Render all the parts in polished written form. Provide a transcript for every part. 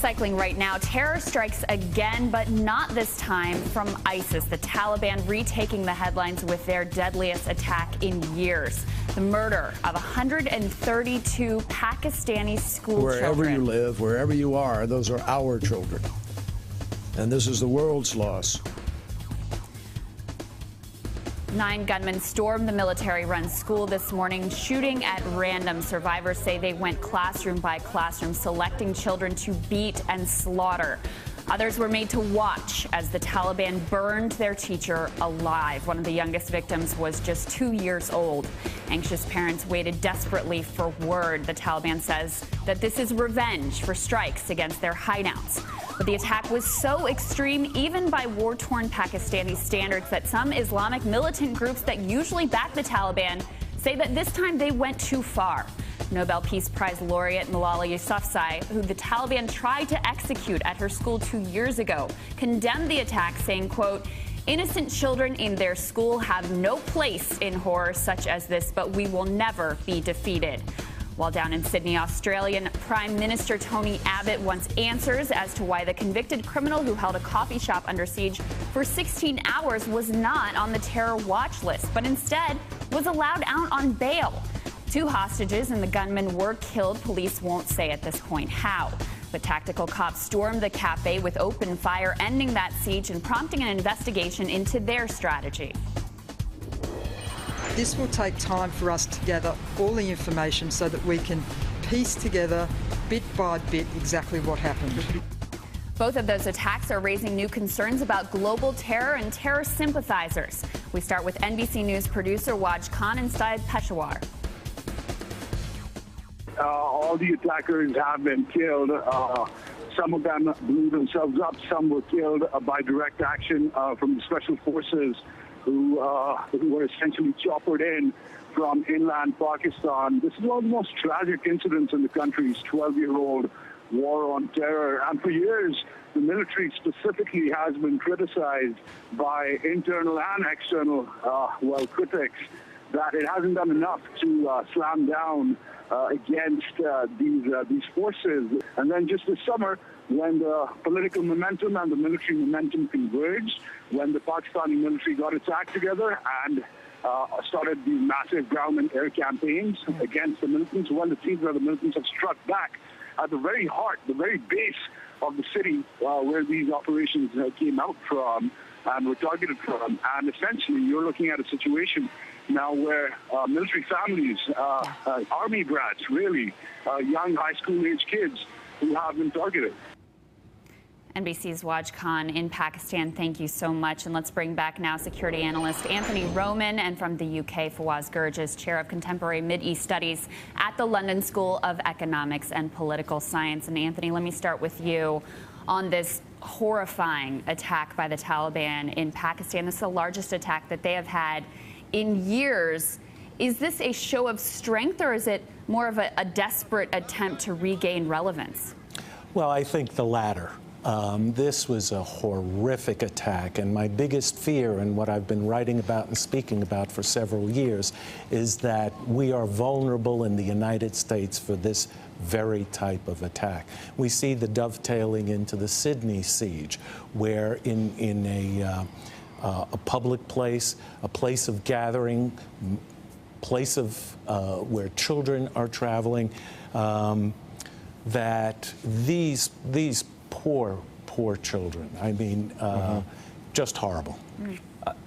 Cycling right now, terror strikes again, but not this time from ISIS. The Taliban retaking the headlines with their deadliest attack in years. The murder of 132 Pakistani school children. Wherever you live, wherever you are, those are our children. And this is the world's loss. 9 gunmen stormed the military-run school this morning, shooting at random. Survivors say they went classroom by classroom, selecting children to beat and slaughter. Others were made to watch as the Taliban burned their teacher alive. One of the youngest victims was just 2 years old. Anxious parents waited desperately for word. The Taliban says that this is revenge for strikes against their hideouts. But the attack was so extreme, even by war-torn Pakistani standards, that some Islamic militant groups that usually back the Taliban say that this time they went too far. Nobel Peace Prize laureate Malala Yousafzai, who the Taliban tried to execute at her school 2 years ago, condemned the attack, saying, quote, "Innocent children in their school have no place in horror such as this, but we will never be defeated." While down in Sydney, Australian Prime Minister Tony Abbott wants answers as to why the convicted criminal who held a coffee shop under siege for 16 hours was not on the terror watch list, but instead was allowed out on bail. 2 hostages and the gunman were killed. Police won't say at this point how. But tactical cops stormed the cafe with open fire, ending that siege and prompting an investigation into their strategy. This will take time for us to gather all the information so that we can piece together bit by bit exactly what happened. Both of those attacks are raising new concerns about global terror and terror sympathizers. We start with NBC News producer Fawaz Khan inside Peshawar. All the attackers have been killed. Some of them blew themselves up. Some were killed by direct action from the special forces who were essentially choppered in from inland Pakistan. This is one of the most tragic incidents in the country's 12-year-old war on terror. And for years, the military specifically has been criticized by internal and external, critics that it hasn't done enough to slam down against these forces. And then just this summer, when the political momentum and the military momentum converged, when the Pakistani military got its act together and started these massive ground and air campaigns against the militants, well, it seems that the militants have struck back at the very heart, the very base of the city where these operations came out from and were targeted from. And essentially, you're looking at a situation now where military families, army brats, really, young high school-age kids who have been targeted. NBC's Fawaz Khan in Pakistan, thank you so much. And let's bring back now security analyst Anthony Roman, and from the UK, Fawaz Gerges, Chair of Contemporary Mideast Studies at the London School of Economics and Political Science. And Anthony, let me start with you on this horrifying attack by the Taliban in Pakistan. This is the largest attack that they have had in years. Is this a show of strength, or is it more of a desperate attempt to regain relevance? Well, I think the latter. This was a horrific attack, and my biggest fear, and what I've been writing about and speaking about for several years, is that we are vulnerable in the United States for this very type of attack. We see the dovetailing into the Sydney siege, where in a public place, a place of gathering, place of where children are traveling, that these poor children. I mean, just horrible.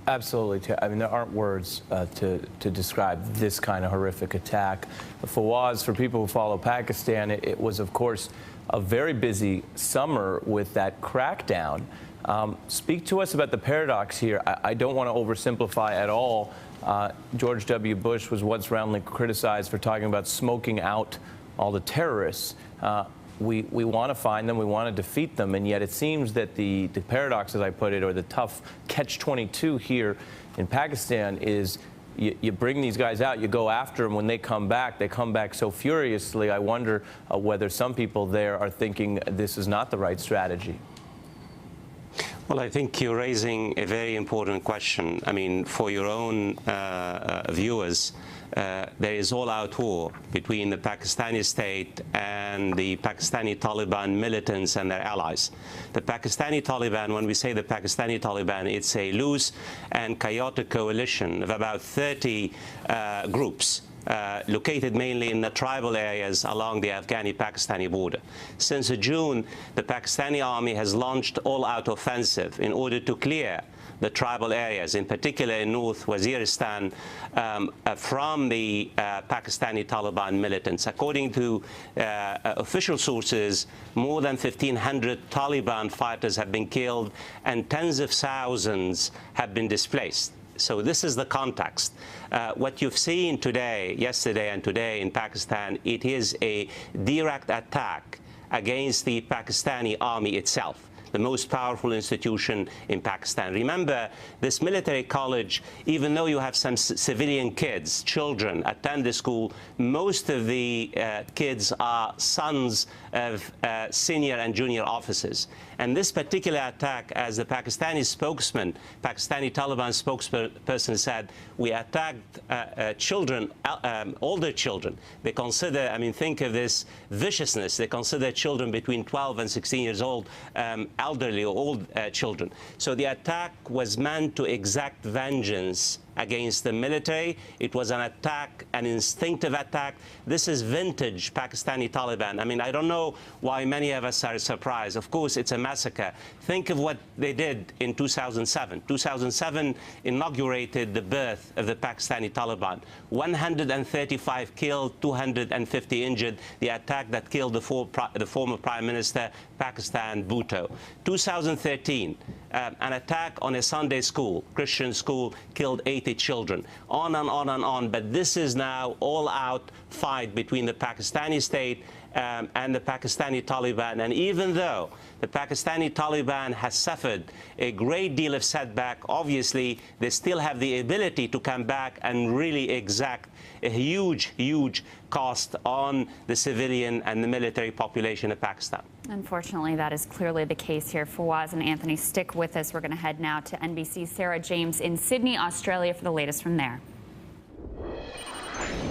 Absolutely. I mean, there aren't words to describe this kind of horrific attack. Fawaz, for people who follow Pakistan, it was, of course, a very busy summer with that crackdown. Speak to us about the paradox here. I don't want to oversimplify at all. George W. Bush was once roundly criticized for talking about smoking out all the terrorists. We want to find them, we want to defeat them, and yet it seems that the paradox, as I put it, or the tough catch-22 here in Pakistan is you bring these guys out, you go after them. When they come back so furiously. I wonder whether some people there are thinking this is not the right strategy. Well, I think you're raising a very important question. I mean, for your own viewers, there is all-out war between the Pakistani state and the Pakistani Taliban militants and their allies. The Pakistani Taliban, when we say the Pakistani Taliban, it's a loose and chaotic coalition of about 30 groups. Located mainly in the tribal areas along the Afghani-Pakistani border. Since June, the Pakistani army has launched all-out offensive in order to clear the tribal areas, in particular in North Waziristan, from the Pakistani Taliban militants. According to official sources, more than 1,500 Taliban fighters have been killed and tens of thousands have been displaced. So this is the context. What you've seen today, yesterday and today in Pakistan, it is a direct attack against the Pakistani army itself, the most powerful institution in Pakistan. Remember, this military college, even though you have some civilian kids, children, attend the school, most of the kids are sons of senior and junior officers. And this particular attack, as the Pakistani spokesman, Pakistani Taliban spokesperson said, we attacked children, older children. They consider, I mean, think of this viciousness. They consider children between 12 and 16 years old elderly or old children. So the attack was meant to exact vengeance against the military. It was an attack, an instinctive attack. This is vintage Pakistani Taliban. I mean, I don't know why many of us are surprised. Of course, it's a massacre. Think of what they did in 2007. 2007 inaugurated the birth of the Pakistani Taliban. 135 killed, 250 injured. The attack that killed the former Prime Minister, Pakistan, Bhutto. 2013, an attack on a Sunday school, Christian school, killed 80 children. On and on and on. But this is now all-out fight between the Pakistani state and the Pakistani Taliban. And even though the Pakistani Taliban has suffered a great deal of setback, obviously they still have the ability to come back and really exact a huge, huge cost on the civilian and the military population of Pakistan. Unfortunately, that is clearly the case here. Fawaz and Anthony, stick with us. We're going to head now to NBC's Sarah James in Sydney, Australia, for the latest from there.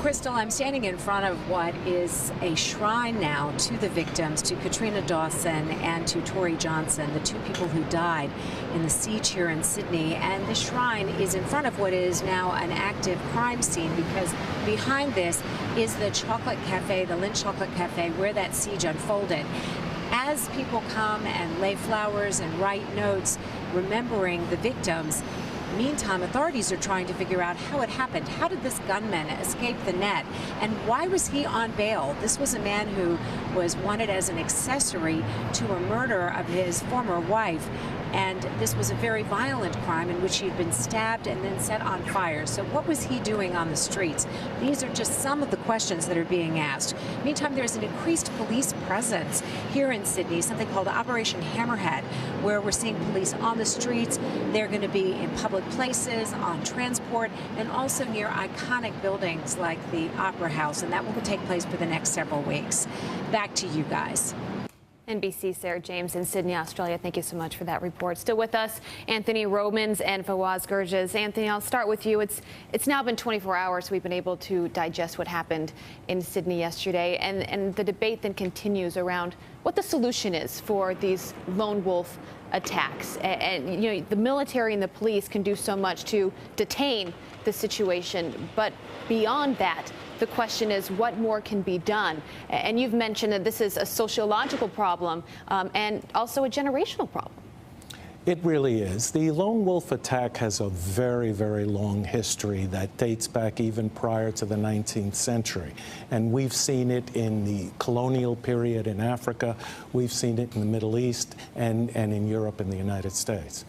Crystal, I'm standing in front of what is a shrine now to the victims, to Katrina Dawson and to Tori Johnson, the two people who died in the siege here in Sydney. And the shrine is in front of what is now an active crime scene, because behind this is the chocolate cafe, the Lindt Chocolate Cafe, where that siege unfolded. As people come and lay flowers and write notes remembering the victims, meantime, authorities are trying to figure out how it happened. How did this gunman escape the net? And why was he on bail? This was a man who was wanted as an accessory to a murder of his former wife. And this was a very violent crime in which he had been stabbed and then set on fire. So what was he doing on the streets? These are just some of the questions that are being asked. Meantime, there's an increased police presence here in Sydney, something called Operation Hammerhead, where we're seeing police on the streets. They're going to be in public places, on transport, and also near iconic buildings like the Opera House. And that will take place for the next several weeks. Back to you guys. NBC Sarah James in Sydney, Australia. Thank you so much for that report. Still with us, Anthony Romans and Fawaz Gerges. Anthony, I'll start with you. It's now been 24 hours. We've been able to digest what happened in Sydney yesterday, and the debate then continues around what the solution is for these lone wolf attacks. And you know, the military and the police can do so much to detain the situation, but beyond that, the question is what more can be done? And you've mentioned that this is a sociological problem and also a generational problem. It really is. The lone wolf attack has a very, very long history that dates back even prior to the 19th century. And we've seen it in the colonial period in Africa. We've seen it in the Middle East and in Europe and the United States.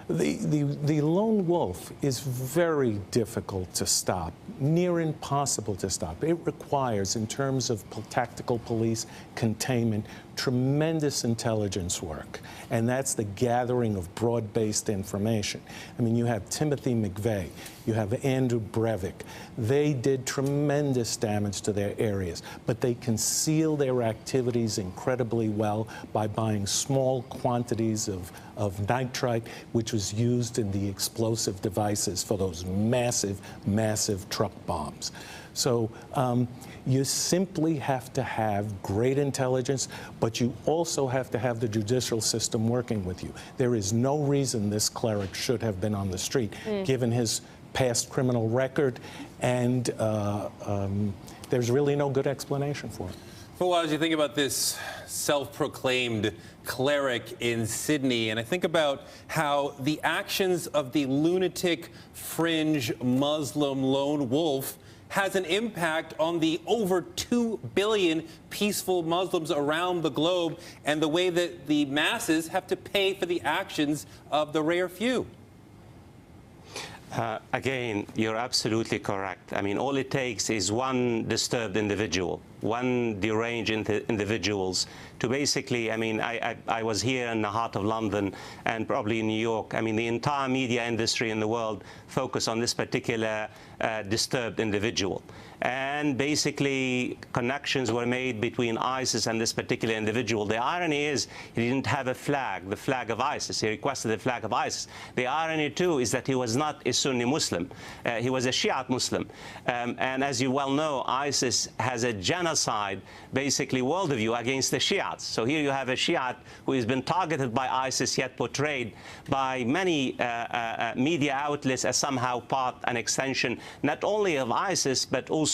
The lone wolf is very difficult to stop, near impossible to stop. It requires, in terms of tactical police containment, tremendous intelligence work, and that's the gathering of broad-based information. I mean, you have Timothy McVeigh, you have Andrew Breivik. They did tremendous damage to their areas, but they conceal their activities incredibly well by buying small quantities of of nitrite, which was used in the explosive devices for those massive, massive truck bombs. So you simply have to have great intelligence, but you also have to have the judicial system working with you. There is no reason this cleric should have been on the street, given his past criminal record, and there's really no good explanation for it. Fawaz, you think about this self-proclaimed cleric in Sydney, and I think about how the actions of the lunatic, fringe Muslim lone wolf has an impact on the over 2 billion peaceful Muslims around the globe, and the way that the masses have to pay for the actions of the rare few. Again, you're absolutely correct. I mean, all it takes is one disturbed individual, one deranged individuals to basically, I mean, I was here in the heart of London and probably in New York. I mean, the entire media industry in the world focus on this particular disturbed individual. And basically, connections were made between ISIS and this particular individual. The irony is he didn't have a flag, the flag of ISIS. He requested the flag of ISIS. The irony, too, is that he was not a Sunni Muslim. He was a Shiite Muslim. And as you well know, ISIS has a genocide, basically, worldview against the Shiites. So here you have a Shiite who has been targeted by ISIS, yet portrayed by many media outlets as somehow part and extension, not only of ISIS, but also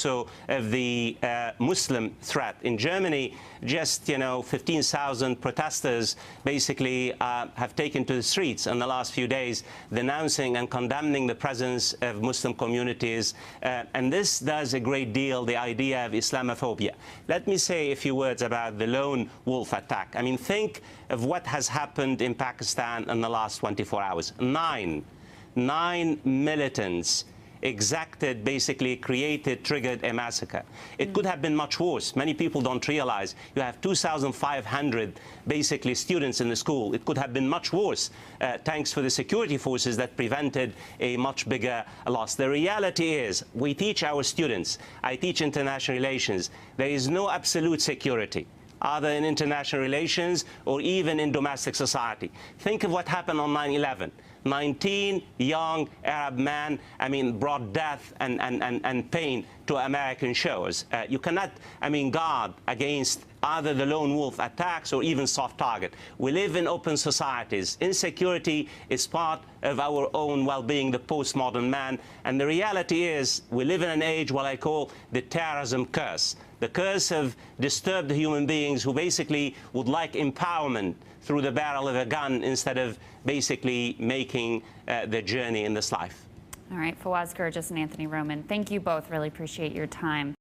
of the Muslim threat. In Germany, just 15,000 protesters basically have taken to the streets in the last few days, denouncing and condemning the presence of Muslim communities. And this does a great deal the idea of Islamophobia. Let me say a few words about the lone wolf attack. I mean, think of what has happened in Pakistan in the last 24 hours. Nine militants exacted, basically triggered a massacre. It could have been much worse. Many people don't realize you have 2,500 basically students in the school. It could have been much worse thanks to the security forces that prevented a much bigger loss. The reality is we teach our students, I teach international relations, there is no absolute security, either in international relations or even in domestic society. Think of what happened on 9/11. 19 young Arab men, I mean, brought death and pain to American shores. You cannot, I mean, guard against either the lone wolf attacks or even soft target. We live in open societies. Insecurity is part of our own well-being, the postmodern man. And the reality is we live in an age what I call the terrorism curse. The curse of disturbed human beings who basically would like empowerment through the barrel of a gun instead of basically making the journey in this life. All right, Fawaz Gerges and Anthony Roman, thank you both. Really appreciate your time.